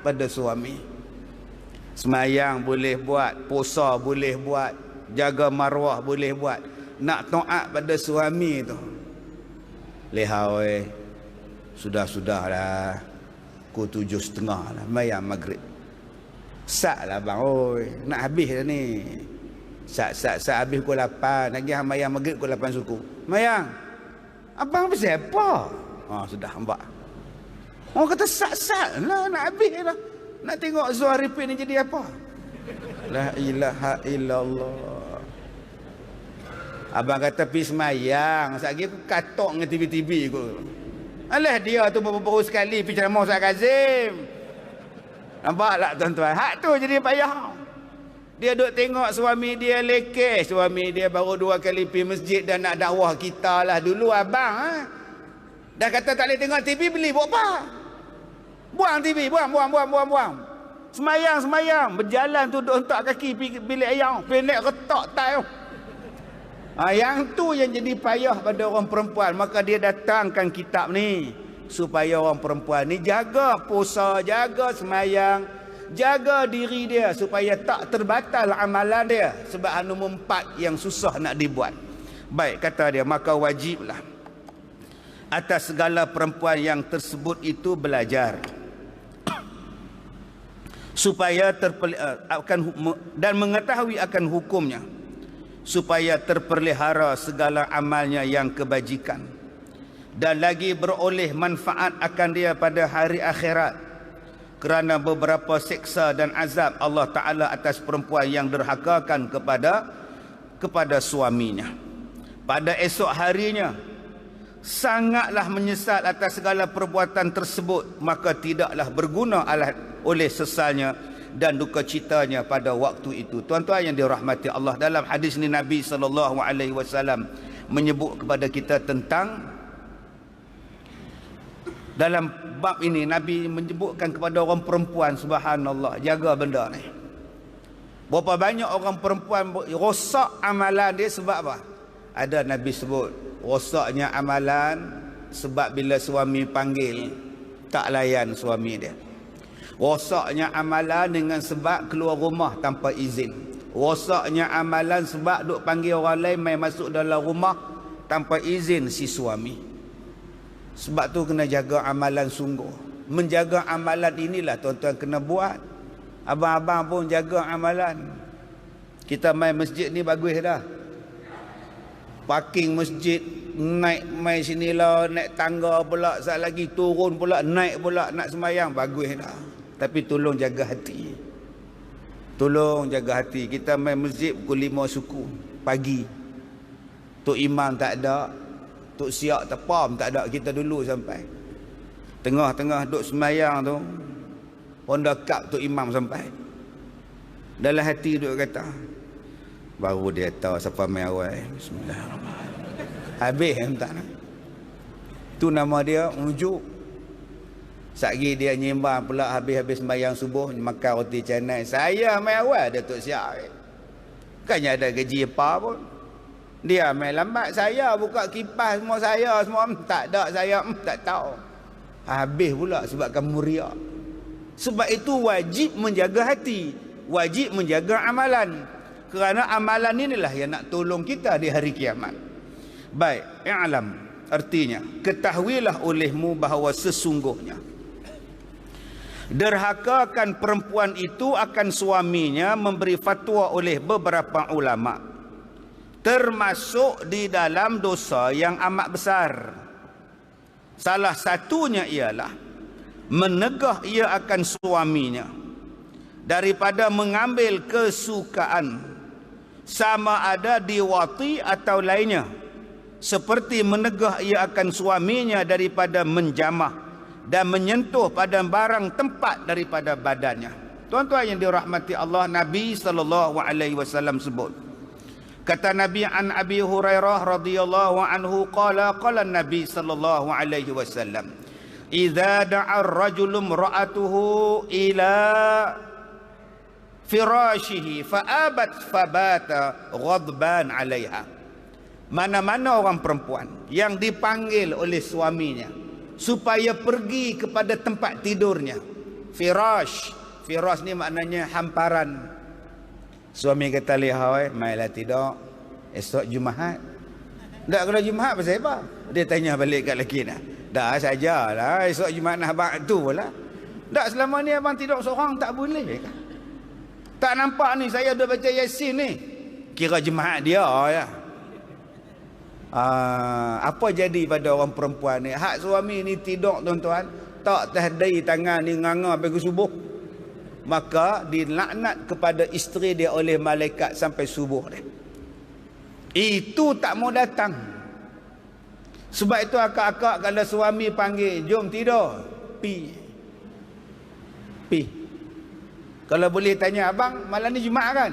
pada suami. Semayang boleh buat, puasa boleh buat, jaga maruah boleh buat, nak taat pada suami tu, lehau sudah dah, pukul 7.30 lah mayang maghrib. Sak lah bang, nak habis dah ni. Sak habis pukul 8, lagi mayang maghrib pukul 8 suku. Mayang, abang pasal apa? Sudah nampak. Orang kata sak lah, nak habis dah. Nak tengok Zuhar repeat ni jadi apa? La ilaha illallah. Abang kata pergi semayang, sekali aku katok dengan TV aku. Alah dia tu baru sekali pergi ceramah Ustaz Kazim. Nampak tak tuan-tuan? Hak tu jadi payah. Dia duk tengok suami dia lekeh. Suami dia baru 2 kali pergi masjid dan nak dakwah kita lah dulu abang. Dah kata tak boleh tengok TV, beli buat apa? Buang TV, buang. Semayang. Berjalan tu duk hentak kaki pergi bilik ayam. Pendek retak tai. Yang tu yang jadi payah pada orang perempuan. Maka dia datangkan kitab ni supaya orang perempuan ni jaga puasa, jaga semayang, jaga diri dia supaya tak terbatal amalan dia. Sebab nombor 4 yang susah nak dibuat. Baik, kata dia, maka wajiblah atas segala perempuan yang tersebut itu belajar supaya dan mengetahui akan hukumnya, supaya terpelihara segala amalnya yang kebajikan dan lagi beroleh manfaat akan dia pada hari akhirat, kerana beberapa seksa dan azab Allah Ta'ala atas perempuan yang derhakakan kepada suaminya pada esok harinya. Sangatlah menyesal atas segala perbuatan tersebut, maka tidaklah berguna oleh sesalnya dan duka citanya pada waktu itu. Tuan-tuan yang dirahmati Allah, dalam hadis ni Nabi SAW menyebut kepada kita tentang, dalam bab ini Nabi menyebutkan kepada orang perempuan, subhanallah, jaga benda ni. Berapa banyak orang perempuan rosak amalan dia sebab apa? Ada Nabi sebut rosaknya amalan sebab bila suami panggil tak layan suami dia. Rosaknya amalan dengan sebab keluar rumah tanpa izin. Rosaknya amalan sebab duk panggil orang lain mai masuk dalam rumah tanpa izin si suami. Sebab tu kena jaga amalan sungguh. Menjaga amalan inilah tuan-tuan kena buat. Abang-abang pun jaga amalan. Kita main masjid ni bagus dah. Parking masjid, naik mai sini lah, naik tangga pula, saat lagi turun pula, naik pula nak semayang, bagus dah. Tapi tolong jaga hati. Tolong jaga hati. Kita main masjid pukul 5 suku pagi. Tok Imam tak ada, Tok Siak Tepam tak ada, kita dulu sampai. Tengah-tengah duk semayang tu, Honda Cup Tok Imam sampai. Dalam hati duk kata, baru dia tahu siapa main awal. Bismillahirrahmanirrahim. Habis tak nak. Tu nama dia ujuk. Satgi dia nyimbang pula habis-habis sembahyang subuh, makan roti canai. Saya main awal dia Tok Siap. Bukannya ada gaji apa pun. Dia main lambat, saya buka kipas semua, saya semua tak ada, saya tak tahu. Habis pula sebabkan riak. Sebab itu wajib menjaga hati, wajib menjaga amalan. Kerana amalan inilah yang nak tolong kita di hari kiamat. Baik, i'lam artinya, ketahuilah olehmu bahawa sesungguhnya derhakakan perempuan itu akan suaminya memberi fatwa oleh beberapa ulama, termasuk di dalam dosa yang amat besar. Salah satunya ialah menegah ia akan suaminya daripada mengambil kesukaan, sama ada diwati atau lainnya, seperti menegah ia akan suaminya daripada menjamah dan menyentuh pada barang tempat daripada badannya. Tuan-tuan yang dirahmati Allah, Nabi SAW sebut, kata Nabi an Abi Hurairah radhiyallahu anhu qala Nabi SAW, idza da'a ar-rajulu imra'atuhu ila firashihi fa'abat fabata ghadban 'alaiha. Mana-mana orang perempuan yang dipanggil oleh suaminya supaya pergi kepada tempat tidurnya, Firash. Firash ni maknanya hamparan. Suami kata lihai, mailah tidur. Esok Jumaat. Tak kalau Jumaat pasal apa? Dia tanya balik kat lelaki nak. Dah sajalah, esok Jumaat nak abang tu lah. Tak selama ni abang tidur seorang tak boleh. Tak nampak ni saya dah baca Yasin ni. Kira Jumaat dia ya. Apa jadi pada orang perempuan ni? Hak suami ni tidur tuan-tuan, tak tahdai tangan ni nganga sampai ke subuh. Maka dilaknat kepada isteri dia oleh malaikat sampai subuh dia. Itu tak mau datang. Sebab itu akak-akak kalau suami panggil, jom tidur, pi. Kalau boleh tanya, abang malam ni Jumaat kan?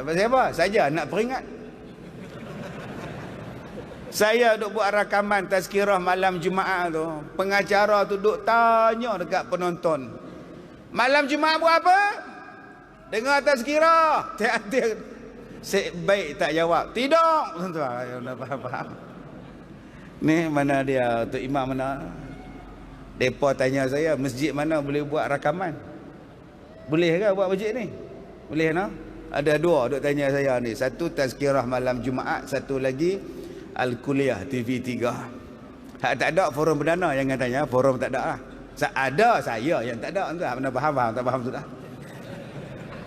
Pasal apa? Saja nak peringat. Saya duk buat rakaman tazkirah malam Jumaat tu. Pengacara tu duk tanya dekat penonton, malam Jumaat buat apa? Dengar tazkirah. Tiap-tiap baik tak jawab. Tidur. Tuan-tuan, dah faham. Ni mana dia, Tok Imam mana? Depa tanya saya, masjid mana boleh buat rakaman? Boleh ke buat masjid ni? Boleh no? Ada dua duk tanya saya ni. Satu tazkirah malam Jumaat, satu lagi Al-Kuliah TV3. Hak tak ada forum perdana, jangan tanya, forum tak ada lah. Ada saya yang tak ada, tuan. Mana faham tak faham tu dah.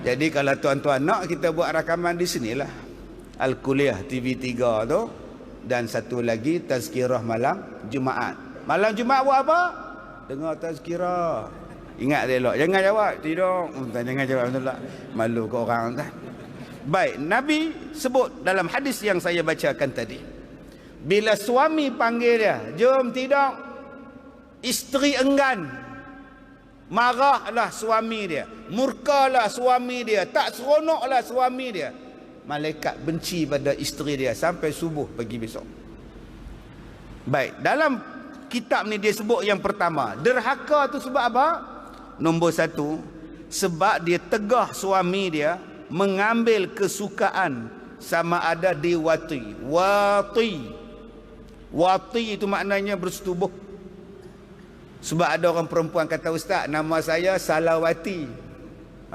Jadi kalau tuan-tuan nak kita buat rakaman di sinilah. Al-Kuliah TV3 tu, dan satu lagi tazkirah malam Jumaat. Malam Jumaat buat apa? Dengar tazkirah. Ingat dia elok, jangan jawab tidur. Jangan jawab betul tak? Malu ke orang kan. Baik, Nabi sebut dalam hadis yang saya bacakan tadi, bila suami panggil dia, jom tidur, isteri enggan, marahlah suami dia, murkalah suami dia, tak seronoklah suami dia, malaikat benci pada isteri dia sampai subuh pagi besok. Baik, dalam kitab ni dia sebut yang pertama, derhaka tu sebab apa? Nombor satu, sebab dia tegah suami dia mengambil kesukaan, sama ada di wati. Wati itu maknanya bersetubuh. Sebab ada orang perempuan kata, ustaz, nama saya Salawati.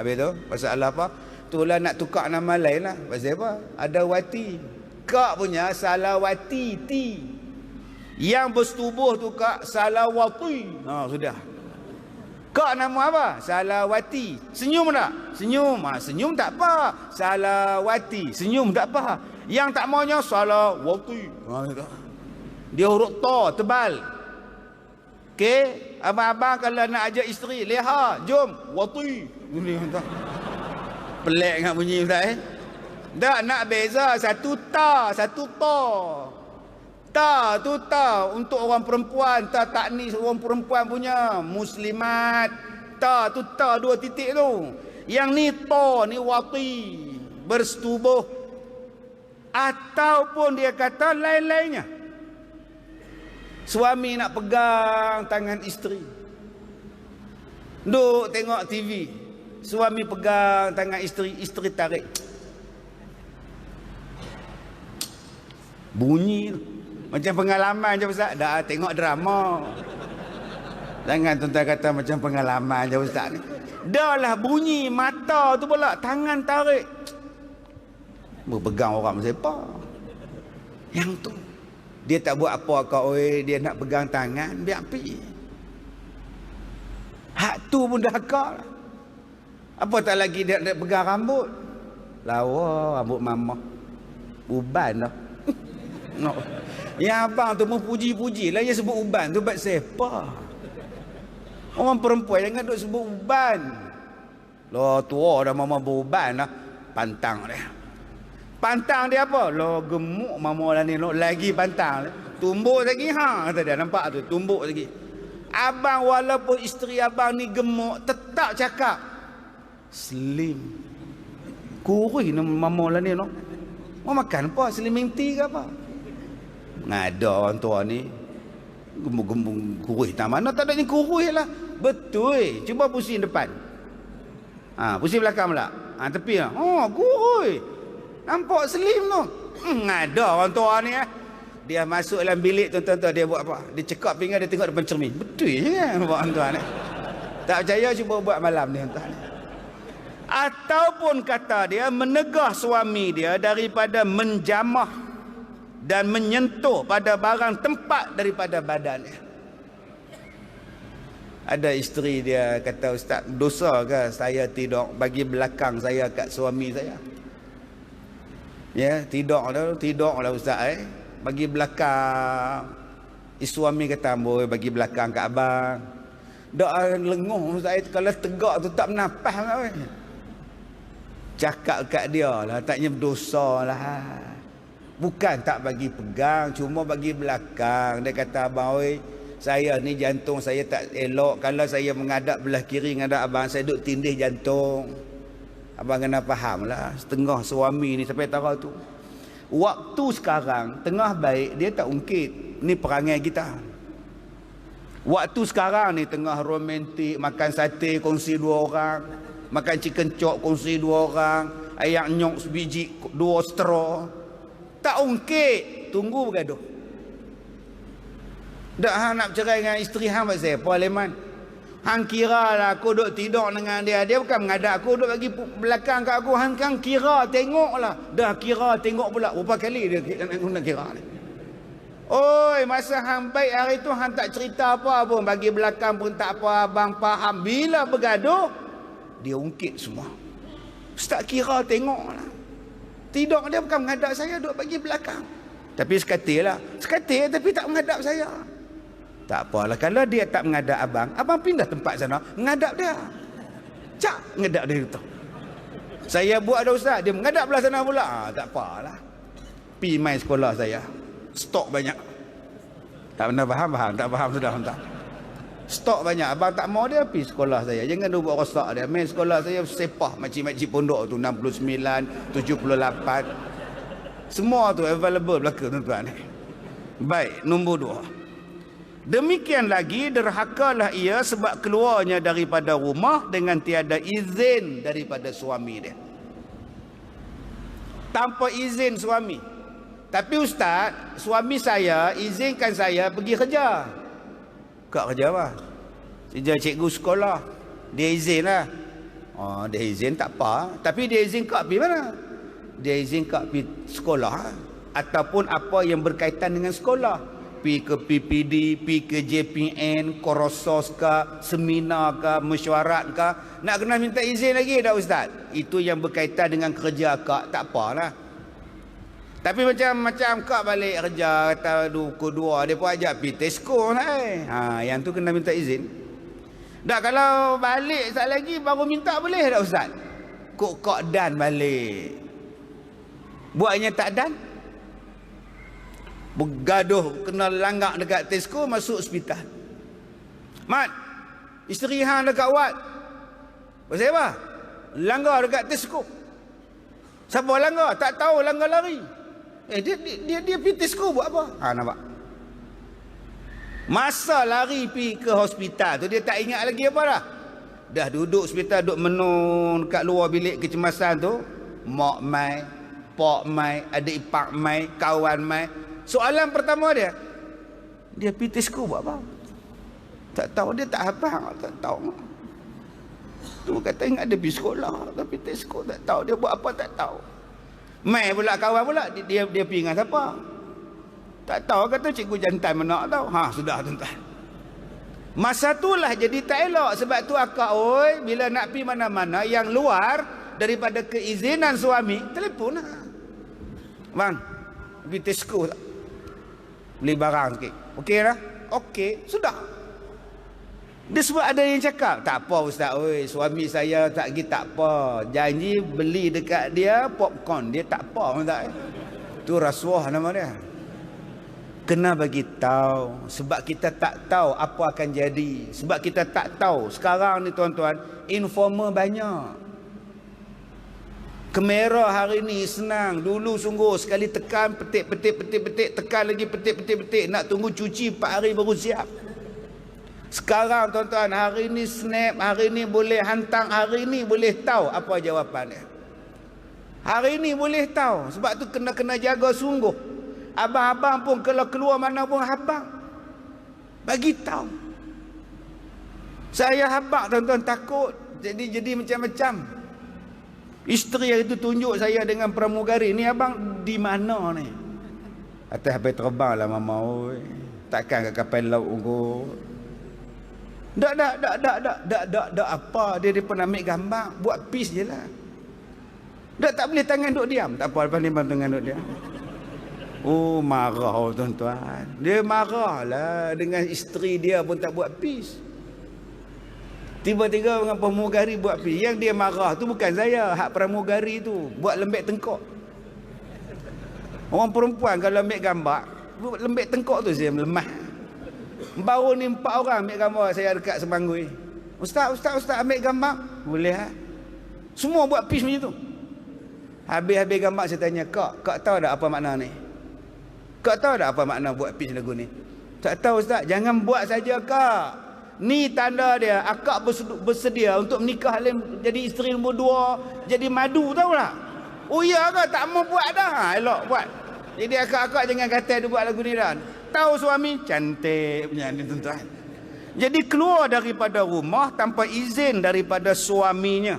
Habis tu pasal apa? Itulah nak tukar nama lain lah. Pasal apa? Ada wati. Kak punya Salawati ti. Yang bersetubuh tu kak Salawati. Sudah. Kak nama apa? Salawati. Senyum tak? Senyum. Senyum tak apa. Salawati. Senyum tak apa. Yang tak maunya Salawati. Dia huruf ta tebal. Okey, abang-abang kalau nak ajak isteri, leha, jom, wati. Pelik nak bunyi ustaz Tak nak beza, satu ta, satu ta. Ta tu ta untuk orang perempuan, ta taknis orang perempuan punya, muslimat. Ta tu ta dua titik tu. Yang ni ta ni wati, bersetubuh. Ataupun dia kata lain-lainnya. Suami nak pegang tangan isteri, duk tengok TV, suami pegang tangan isteri, isteri tarik, bunyi macam pengalaman je ustaz. Dah tengok drama. Jangan tuan-tuan kata macam pengalaman je ustaz ni. Dah lah bunyi mata tu pula, tangan tarik. Berpegang orang siapa? Yang tu dia tak buat apa kau, dia nak pegang tangan, biar pergi. Hak tu pun dah akal. Apa tak lagi dia nak pegang rambut. Lawa rambut mama. Uban dah. No. Yang abang tu memuji-puji lah, dia sebut uban tu buat siapa? Orang perempuan jangan duk sebut uban. Lah tua dah mama beruban dah. Pantang dia. Pantang dia apa? Lo gemuk mama lah ni, lo lagi pantang. Tumbuk lagi kata dia, nampak tu, tumbuk lagi. Abang walaupun isteri abang ni gemuk, tetap cakap slim. Kurus mama lah ni lo. Mau makan apa? Slimming tea ke apa? Ngada orang tua ni gemuk-gemuk kurus tak mana, tak ada ni kurus lah. Betul. Cuba pusing depan. Pusing belakang pula. Tepi lah. Oh, kurus. Nampak slim tu. Ada orang tua ni Dia masuk dalam bilik tuan-tuan, dia buat apa? Dia cekap pinggan, dia tengok depan cermin. Betul je kan orang tua ni. Tak percaya cuba buat malam ni tuan. Ataupun kata dia menegah suami dia daripada menjamah dan menyentuh pada barang tempat daripada badannya. Ada isteri dia kata, Ustaz, dosa ke saya tidur bagi belakang saya kat suami saya? Ya, tidurlah Ustaz bagi belakang. Suami kata, "Amboi, bagi belakang kat abang." Dak lenguh Ustaz, kalau tegak tu tak bernafas oi. Cakap kat dia lah, taknya berdosa lah. Bukan tak bagi pegang, cuma bagi belakang. Dia kata, "Abang oi, saya ni jantung saya tak elok. Kalau saya menghadap belah kiri menghadap abang, saya duk tindih jantung." Abang kena faham lah, setengah suami ni sampai tahu tu. Waktu sekarang tengah baik dia tak ungkit. Ni perangai kita. Waktu sekarang ni tengah romantik, makan sate kongsi 2 orang, makan chicken chop kongsi 2 orang, ayak nyok sebiji 2 straw. Tak ungkit, tunggu bergaduh. Dak hang nak bercerai dengan isteri hang buat siapa Leman? Hang kira lah aku duk tidur dengan dia. Dia bukan mengadap aku, duk bagi belakang kat aku. Hang kira tengoklah. Dah kira tengok pula. Berapa kali dia nak kira ni? Oi, masa hang baik hari tu hang tak cerita apa pun, bagi belakang pun tak apa, abang faham. Bila bergaduh dia ungkit semua. Ustaz kira tengoklah. Tidur dia bukan menghadap saya, duk bagi belakang. Tapi sekatilah. Sekati tapi tak menghadap saya. Tak apalah, kalau dia tak menghadap abang, abang pindah tempat sana, menghadap dia. Cak menghadap dia tu. Saya buat dah Ustaz, dia menghadap belah sana pula. Tak apalah. Pi main sekolah saya. Stok banyak. Tak pernah faham? Tak faham sudah entah. Stok banyak. Abang tak mau dia pergi sekolah saya. Jangan dia buat rosak dia. Main sekolah saya sepah makcik-makcik pondok tu 69, 78. Semua tu available belaka tuan-tuan. Baik, nombor 2. Demikian lagi derhakalah ia sebab keluarnya daripada rumah dengan tiada izin daripada suami dia. Tanpa izin suami. Tapi Ustaz, suami saya izinkan saya pergi kerja. Kak kerja apa? Kerja cikgu sekolah. Dia izin lah. Oh, dia izin tak apa. Tapi dia izin kak pergi mana? Dia izin kak pergi sekolah. Ataupun apa yang berkaitan dengan sekolah. Pergi ke PPD, pergi ke JPN, Korosos ke, seminar ke, mesyuarat ke. Nak kena minta izin lagi dah Ustaz? Itu yang berkaitan dengan kerja kak, tak apalah. Tapi macam kak balik kerja kata kedua dia pun ajak pergi Tesco lah yang tu kena minta izin. Dah kalau balik sekali lagi baru minta boleh tak Ustaz? Kok dan balik. Buatnya tak dan. Bergaduh kena langgak dekat Tesco, masuk hospital. Mat, isteri hang dekat wad. Pasal apa? Langgar dekat Tesco. Siapa langgar? Tak tahu, langgar lari. Dia pergi Tesco buat apa? Nampak? Masa lari pergi ke hospital tu dia tak ingat lagi apa dah. Dah duduk hospital, duduk menung kat luar bilik kecemasan tu. Mak mai, pak mai, adik ipar mai, kawan mai. Soalan pertama dia pergi Tesco buat apa? Tak tahu, dia tak hafal, tak tahu. Tu kata ingat dia pergi sekolah, tapi Tesco tak tahu dia buat apa, tak tahu. Mai pula kawan pula, dia pergi dengan siapa? Tak tahu, kata cikgu jantan mana tahu. Sudah tuan-tuan. Masa itulah jadi tak elok. Sebab tu akak bila nak pergi mana-mana yang luar daripada keizinan suami, telefon lah. Bang, pergi Tesco tak? Beli barang sikit. Okey lah? Okey, sudah. Dia sebab ada yang cakap, tak apa Ustaz, suami saya tak pergi, tak apa. Janji beli dekat dia popcorn, dia tak apa Ustaz. Tu rasuah nama dia. Kena bagi tahu, sebab kita tak tahu apa akan jadi. Sebab kita tak tahu. Sekarang ni tuan-tuan, informer banyak. Kamera hari ni senang. Dulu sungguh sekali tekan, petik, tekan lagi petik. Nak tunggu cuci 4 hari baru siap. Sekarang tuan-tuan, hari ni snap, hari ni boleh hantar, hari ni boleh tahu apa jawapannya. Hari ni boleh tahu. Sebab tu kena jaga sungguh. Abang-abang pun kalau keluar mana pun abang bagi tahu. Saya habaq tuan-tuan, takut. Jadi macam-macam. Isteri hari itu tunjuk saya dengan pramugari. Ni abang di mana ni? Atas habis terbang lah mama. Oi. Takkan kat kapal laut unggul. Tak apa. Dia pun ambil gambar. Buat peace je lah. Tak boleh tangan duduk diam. Tak apa, lepas ni tangan duduk diam. Oh, marah tuan-tuan. Dia marah lah dengan isteri dia pun tak buat peace. Tiba-tiba dengan pramugari buat peace. Yang dia marah tu bukan saya. Hak pramugari tu. Buat lembek tengkok. Orang perempuan kalau ambil gambar, lembek tengkok tu saya lemah. Baru ni 4 orang ambil gambar saya dekat Semanggui. Ustaz ambil gambar. Boleh ha? Semua buat peace macam tu. Habis gambar saya tanya, Kak tahu tak apa makna ni? Kak tahu tak apa makna buat peace lagu ni? Tak tahu Ustaz. Jangan buat saja Kak. Ni tanda dia akak bersedia untuk menikah jadi isteri nombor 2, jadi madu, tahu tak? Oh iya ke? Tak mau buat dah. Elok buat. Jadi akak-akak jangan kata dia buat lagu ni dah. Tahu suami cantik punya ni tuan-tuan. Jadi keluar daripada rumah tanpa izin daripada suaminya.